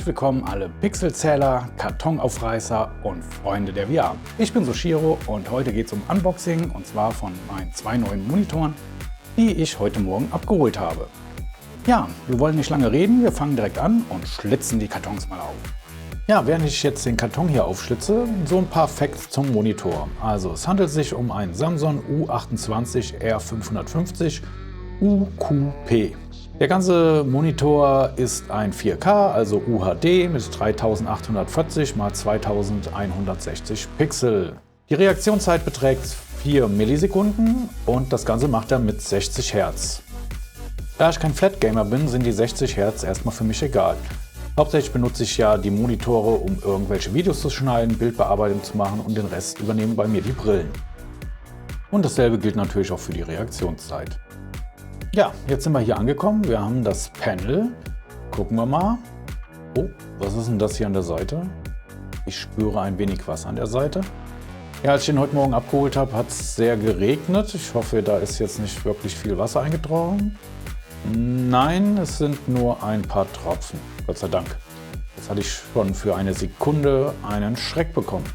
Herzlich willkommen alle Pixelzähler, Kartonaufreißer und Freunde der VR. Ich bin Soshiro und heute geht es um Unboxing und zwar von meinen zwei neuen Monitoren, die ich heute Morgen abgeholt habe. Ja, wir wollen nicht lange reden, wir fangen direkt an und schlitzen die Kartons mal auf. Ja, während ich jetzt den Karton hier aufschlitze, so ein paar Facts zum Monitor. Also es handelt sich um einen Samsung U28 R550 UQP. Der ganze Monitor ist ein 4K, also UHD mit 3840 x 2160 Pixel. Die Reaktionszeit beträgt 4 Millisekunden und das Ganze macht er mit 60 Hertz. Da ich kein Flat Gamer bin, sind die 60 Hertz erstmal für mich egal. Hauptsächlich benutze ich ja die Monitore, um irgendwelche Videos zu schneiden, Bildbearbeitung zu machen und den Rest übernehmen bei mir die Brillen. Und dasselbe gilt natürlich auch für die Reaktionszeit. Ja, jetzt sind wir hier angekommen. Wir haben das Panel. Gucken wir mal. Oh, was ist denn das hier an der Seite? Ich spüre ein wenig Wasser an der Seite. Ja, als ich den heute Morgen abgeholt habe, hat es sehr geregnet. Ich hoffe, da ist jetzt nicht wirklich viel Wasser eingetroffen. Nein, es sind nur ein paar Tropfen. Gott sei Dank. Jetzt hatte ich schon für eine Sekunde einen Schreck bekommen.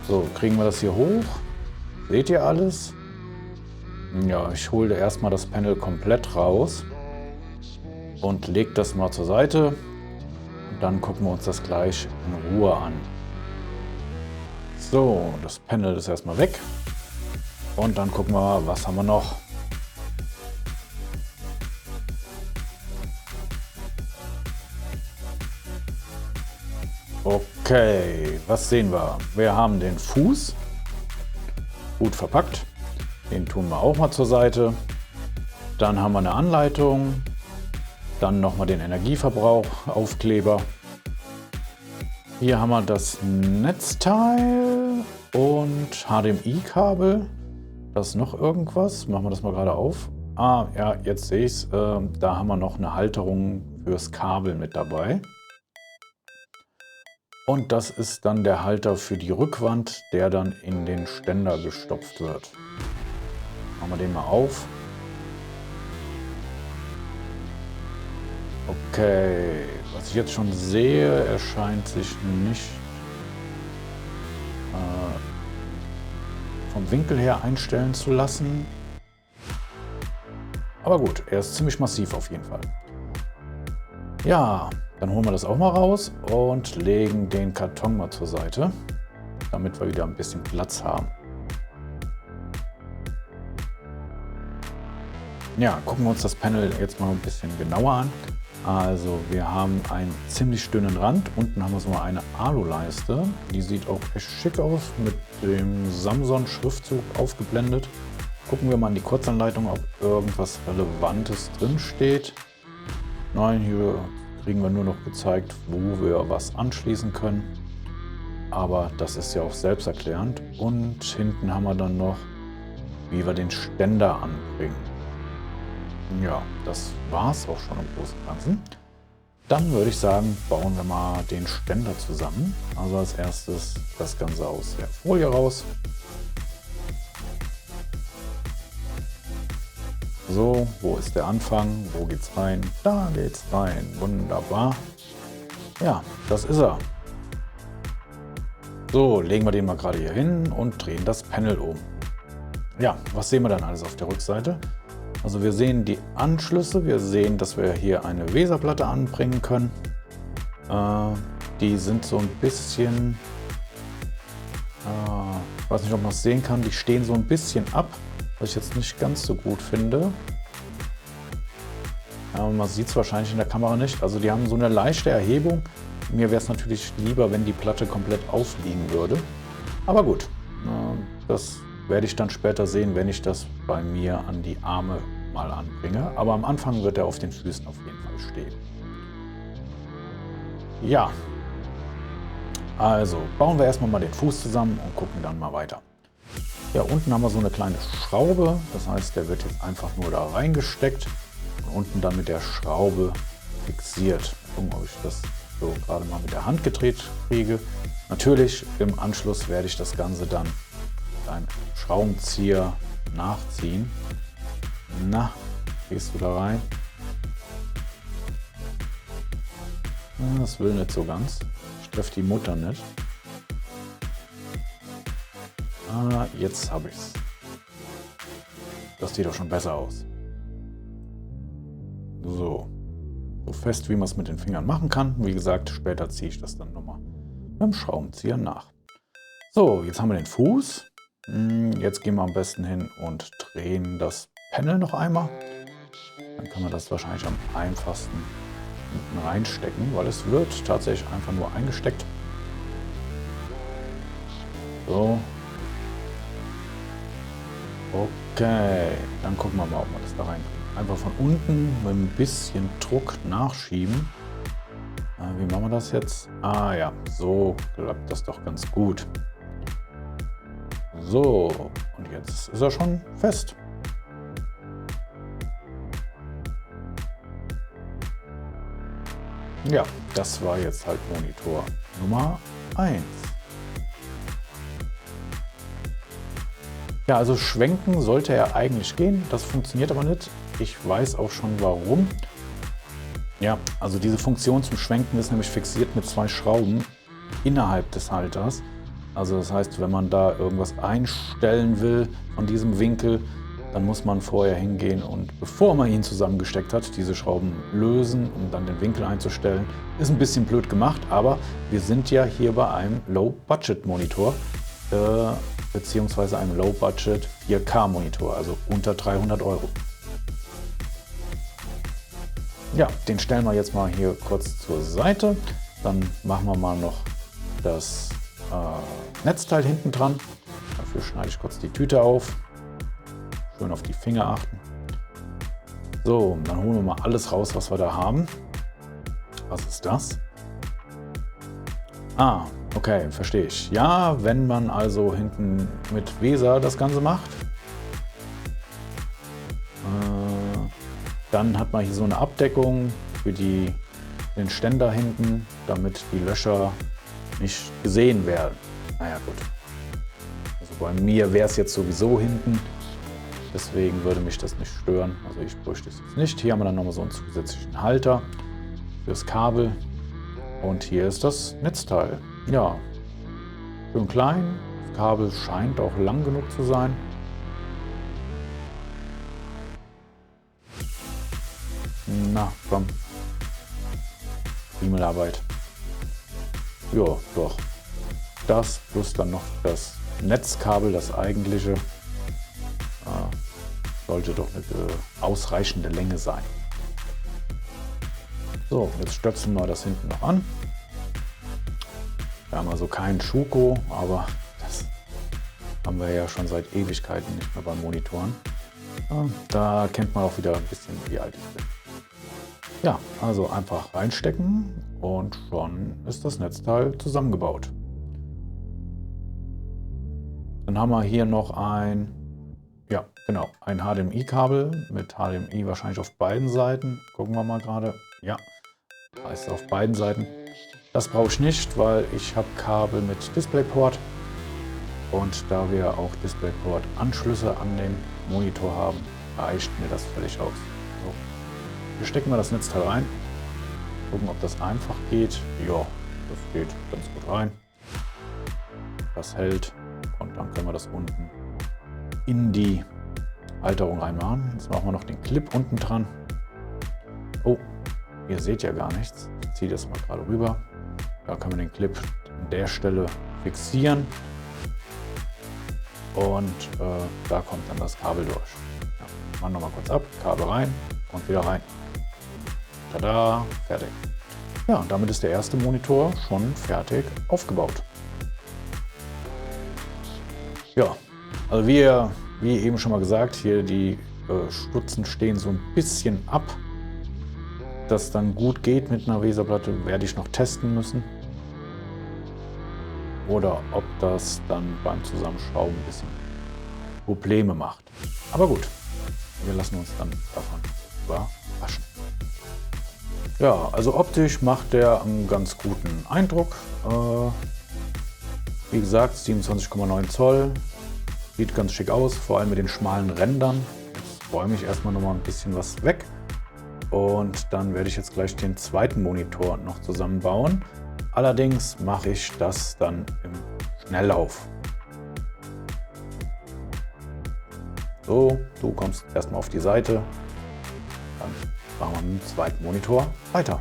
So, kriegen wir das hier hoch? Seht ihr alles? Ja, ich hole erstmal das Panel komplett raus und lege das mal zur Seite. Und dann gucken wir uns das gleich in Ruhe an. So, das Panel ist erstmal weg. Und dann gucken wir, was haben wir noch. Okay, was sehen wir? Wir haben den Fuß, gut verpackt. Den tun wir auch mal zur Seite. Dann haben wir eine Anleitung. Dann nochmal den Energieverbrauch, Aufkleber. Hier haben wir das Netzteil und HDMI-Kabel. Das ist noch irgendwas. Machen wir das mal gerade auf. Ah, ja, jetzt sehe ich es. Da haben wir noch eine Halterung fürs Kabel mit dabei. Und das ist dann der Halter für die Rückwand, der dann in den Ständer gestopft wird. Machen wir den mal auf. Okay, was ich jetzt schon sehe, er scheint sich nicht vom Winkel her einstellen zu lassen. Aber gut, er ist ziemlich massiv auf jeden Fall. Ja, dann holen wir das auch mal raus und legen den Karton mal zur Seite, damit wir wieder ein bisschen Platz haben. Ja, gucken wir uns das Panel jetzt mal ein bisschen genauer an. Also wir haben einen ziemlich dünnen Rand. Unten haben wir so eine Aluleiste. Die sieht auch echt schick aus, mit dem Samsung-Schriftzug aufgeblendet. Gucken wir mal in die Kurzanleitung, ob irgendwas Relevantes drin steht. Nein, hier kriegen wir nur noch gezeigt, wo wir was anschließen können. Aber das ist ja auch selbsterklärend. Und hinten haben wir dann noch, wie wir den Ständer anbringen. Ja, das war es auch schon im Großen und Ganzen. Dann würde ich sagen, bauen wir mal den Ständer zusammen. Also als erstes das Ganze aus der Folie raus. So, wo ist der Anfang? Wo geht's rein? Da geht's rein. Wunderbar. Ja, das ist er. So, legen wir den mal gerade hier hin und drehen das Panel um. Ja, was sehen wir dann alles auf der Rückseite? Also wir sehen die Anschlüsse, wir sehen, dass wir hier eine Weserplatte anbringen können. Die sind so ein bisschen, ich weiß nicht, ob man es sehen kann, die stehen so ein bisschen ab, was ich jetzt nicht ganz so gut finde. Man sieht es wahrscheinlich in der Kamera nicht. Also die haben so eine leichte Erhebung. Mir wäre es natürlich lieber, wenn die Platte komplett aufliegen würde. Aber gut, das werde ich dann später sehen, wenn ich das bei mir an die Arme mal anbringe. Aber am Anfang wird er auf den Füßen auf jeden Fall stehen. Ja, also bauen wir erstmal mal den Fuß zusammen und gucken dann mal weiter. Ja, unten haben wir so eine kleine Schraube. Das heißt, der wird jetzt einfach nur da reingesteckt und unten dann mit der Schraube fixiert. Gucken, ob ich das so gerade mal mit der Hand gedreht kriege. Natürlich im Anschluss werde ich das Ganze dann ein Schraubenzieher nachziehen. Na, gehst du da rein? Das will nicht so ganz. Ich treffe die Mutter nicht. Ah, jetzt habe ich's. Das sieht doch schon besser aus. So. So fest, wie man es mit den Fingern machen kann. Wie gesagt, später ziehe ich das dann nochmal beim Schraubenzieher nach. So, jetzt haben wir den Fuß. Jetzt gehen wir am besten hin und drehen das Panel noch einmal. Dann kann man das wahrscheinlich am einfachsten hinten reinstecken, weil es wird tatsächlich einfach nur eingesteckt. So. Okay, dann gucken wir mal, ob wir das da rein. Einfach von unten mit ein bisschen Druck nachschieben. Wie machen wir das jetzt? Ah ja, so klappt das doch ganz gut. So, und jetzt ist er schon fest. Ja, das war jetzt halt Monitor Nummer 1. Ja, also schwenken sollte er eigentlich gehen. Das funktioniert aber nicht. Ich weiß auch schon warum. Ja, also diese Funktion zum Schwenken ist nämlich fixiert mit 2 Schrauben innerhalb des Halters. Also das heißt, wenn man da irgendwas einstellen will von diesem Winkel, dann muss man vorher hingehen und bevor man ihn zusammengesteckt hat, diese Schrauben lösen, um dann den Winkel einzustellen. Ist ein bisschen blöd gemacht, aber wir sind ja hier bei einem Low-Budget-Monitor, beziehungsweise einem Low-Budget 4K-Monitor, also unter 300 €. Ja, den stellen wir jetzt mal hier kurz zur Seite. Dann machen wir mal noch das Netzteil hinten dran. Dafür schneide ich kurz die Tüte auf. Schön auf die Finger achten. So, dann holen wir mal alles raus, was wir da haben. Was ist das? Ah, okay, verstehe ich. Ja, wenn man also hinten mit Weser das Ganze macht, dann hat man hier so eine Abdeckung für den Ständer hinten, damit die Löcher nicht gesehen werden. Naja, gut. Also bei mir wäre es jetzt sowieso hinten, deswegen würde mich das nicht stören. Also ich bräuchte es jetzt nicht. Hier haben wir dann nochmal so einen zusätzlichen Halter fürs Kabel. Und hier ist das Netzteil. Ja, schön klein. Das Kabel scheint auch lang genug zu sein. Na, komm. E-Mail-Arbeit. Ja, doch. Das plus dann noch das Netzkabel, das eigentliche, sollte doch eine ausreichende Länge sein. So, jetzt stöpseln wir das hinten noch an. Wir haben also keinen Schuko, aber das haben wir ja schon seit Ewigkeiten nicht mehr bei Monitoren. Da kennt man auch wieder ein bisschen, wie alt ich bin. Ja, also einfach reinstecken und schon ist das Netzteil zusammengebaut. Dann haben wir hier noch ein HDMI-Kabel mit HDMI wahrscheinlich auf beiden Seiten. Gucken wir mal gerade. Ja, da ist es auf beiden Seiten. Das brauche ich nicht, weil ich habe Kabel mit DisplayPort. Und da wir auch DisplayPort-Anschlüsse an den Monitor haben, reicht mir das völlig aus. So. Hier stecken wir das Netzteil rein. Gucken, ob das einfach geht. Ja, das geht ganz gut rein. Das hält. Und dann können wir das unten in die Halterung reinmachen. Jetzt machen wir noch den Clip unten dran. Oh, ihr seht ja gar nichts. Ich ziehe das mal gerade rüber. Da können wir den Clip an der Stelle fixieren. Und da kommt dann das Kabel durch. Ja, machen wir mal kurz ab. Kabel rein und wieder rein. Tada, fertig. Ja, und damit ist der erste Monitor schon fertig aufgebaut. Ja, also wie eben schon mal gesagt, hier die Stutzen stehen so ein bisschen ab. Das dann gut geht mit einer Weserplatte, werde ich noch testen müssen. Oder ob das dann beim Zusammenschrauben ein bisschen Probleme macht. Aber gut, wir lassen uns dann davon überraschen. Ja, also optisch macht der einen ganz guten Eindruck. Wie gesagt, 27,9 Zoll. Sieht ganz schick aus, vor allem mit den schmalen Rändern. Jetzt räume ich erstmal noch mal ein bisschen was weg. und dann werde ich jetzt gleich den zweiten Monitor noch zusammenbauen. Allerdings mache ich das dann im Schnelllauf. So, du kommst erstmal auf die Seite, dann machen wir mit dem zweiten Monitor weiter.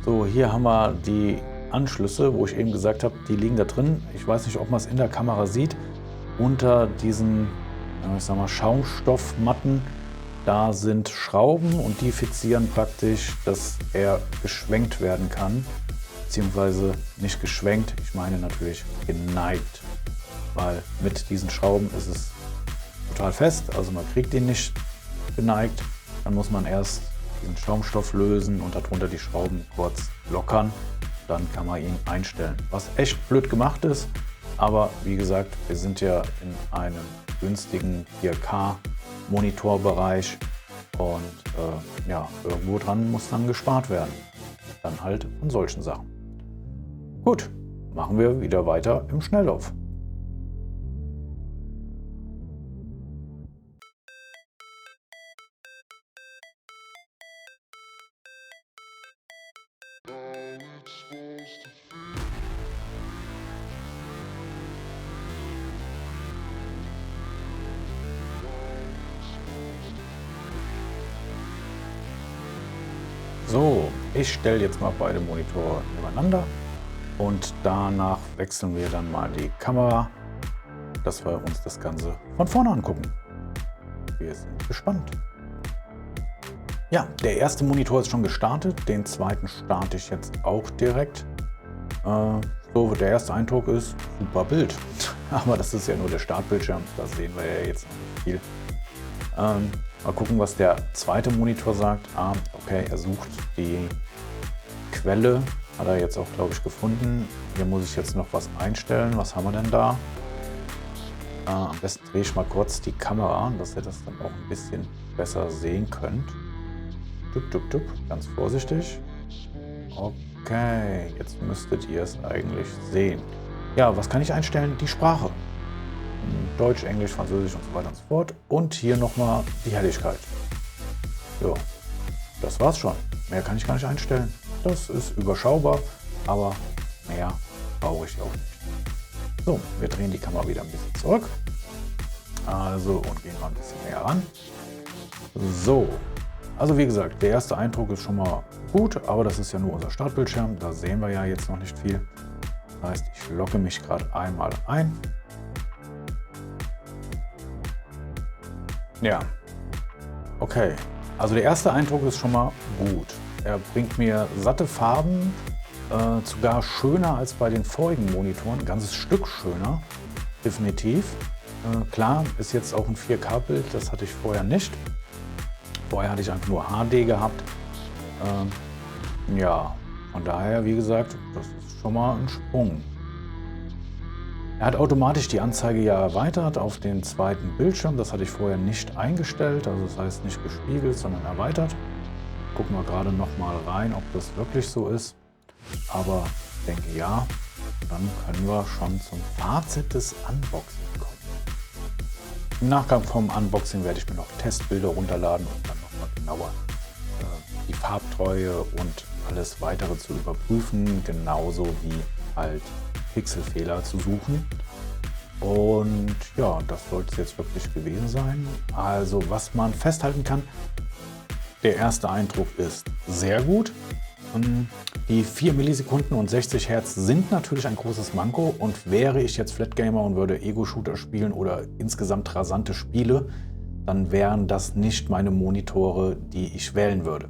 So, hier haben wir die Anschlüsse, wo ich eben gesagt habe, die liegen da drin. Ich weiß nicht, ob man es in der Kamera sieht. Unter diesen, ich sag mal, Schaumstoffmatten, da sind Schrauben und die fixieren praktisch, dass er geschwenkt werden kann. Beziehungsweise nicht geschwenkt, ich meine natürlich geneigt. Weil mit diesen Schrauben ist es total fest, also man kriegt ihn nicht geneigt. Dann muss man erst diesen Schaumstoff lösen und darunter die Schrauben kurz lockern. Dann kann man ihn einstellen. Was echt blöd gemacht ist, aber wie gesagt, wir sind ja in einem günstigen 4K-Monitorbereich und ja, irgendwo dran muss dann gespart werden. Dann halt an solchen Sachen. Gut, machen wir wieder weiter im Schnelllauf. So, ich stelle jetzt mal beide Monitore übereinander und danach wechseln wir dann mal die Kamera, dass wir uns das Ganze von vorne angucken. Wir sind gespannt. Ja, der erste Monitor ist schon gestartet, den zweiten starte ich jetzt auch direkt. So, der erste Eindruck ist, super Bild. Aber das ist ja nur der Startbildschirm, da sehen wir ja jetzt noch nicht viel. Mal gucken, was der zweite Monitor sagt. Okay, er sucht die Quelle, hat er jetzt auch, glaube ich, gefunden. Hier muss ich jetzt noch was einstellen. Was haben wir denn da? Am besten drehe ich mal kurz die Kamera, dass ihr das dann auch ein bisschen besser sehen könnt. Tup, tup, tup, ganz vorsichtig. Okay, jetzt müsstet ihr es eigentlich sehen. Ja, was kann ich einstellen? Die Sprache. Deutsch, Englisch, Französisch und so weiter und so fort. Und hier nochmal die Helligkeit. So, das war's schon. Mehr kann ich gar nicht einstellen. Das ist überschaubar, aber mehr brauche ich auch nicht. So, wir drehen die Kamera wieder ein bisschen zurück. Also, und gehen mal ein bisschen näher ran. So, also wie gesagt, der erste Eindruck ist schon mal gut, aber das ist ja nur unser Startbildschirm. Da sehen wir ja jetzt noch nicht viel. Das heißt, ich logge mich gerade einmal ein. Ja, okay. Also der erste Eindruck ist schon mal gut. Er bringt mir satte Farben, sogar schöner als bei den vorigen Monitoren. Ein ganzes Stück schöner, definitiv. Klar, ist jetzt auch ein 4K-Bild, das hatte ich vorher nicht. Vorher hatte ich einfach nur HD gehabt. Ja, von daher, wie gesagt, das ist schon mal ein Sprung. Er hat automatisch die Anzeige ja erweitert auf den zweiten Bildschirm. Das hatte ich vorher nicht eingestellt, also das heißt nicht gespiegelt, sondern erweitert. Gucken wir gerade noch mal rein, ob das wirklich so ist. Aber ich denke ja. Dann können wir schon zum Fazit des Unboxing kommen. Im Nachgang vom Unboxing werde ich mir noch Testbilder runterladen und dann noch mal genauer die Farbtreue und alles weitere zu überprüfen, genauso wie halt Pixelfehler zu suchen. Und ja, das sollte es jetzt wirklich gewesen sein. Also was man festhalten kann, der erste Eindruck ist sehr gut. Die 4 Millisekunden und 60 Hertz sind natürlich ein großes Manko, und wäre ich jetzt Flatgamer und würde Ego-Shooter spielen oder insgesamt rasante Spiele, dann wären das nicht meine Monitore, die ich wählen würde.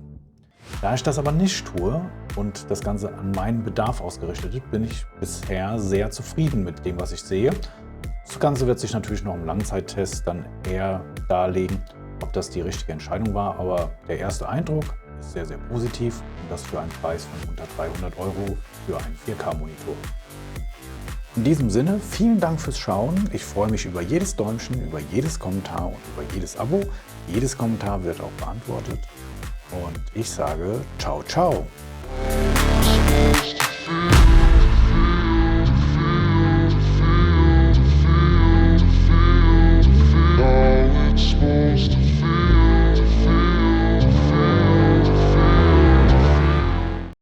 Da ich das aber nicht tue und das Ganze an meinen Bedarf ausgerichtet ist, bin ich bisher sehr zufrieden mit dem, was ich sehe. Das Ganze wird sich natürlich noch im Langzeittest dann eher darlegen, ob das die richtige Entscheidung war, aber der erste Eindruck ist sehr, sehr positiv, und das für einen Preis von unter 300 € für einen 4K-Monitor. In diesem Sinne, vielen Dank fürs Schauen. Ich freue mich über jedes Däumchen, über jedes Kommentar und über jedes Abo. Jedes Kommentar wird auch beantwortet. Und ich sage ciao, ciao.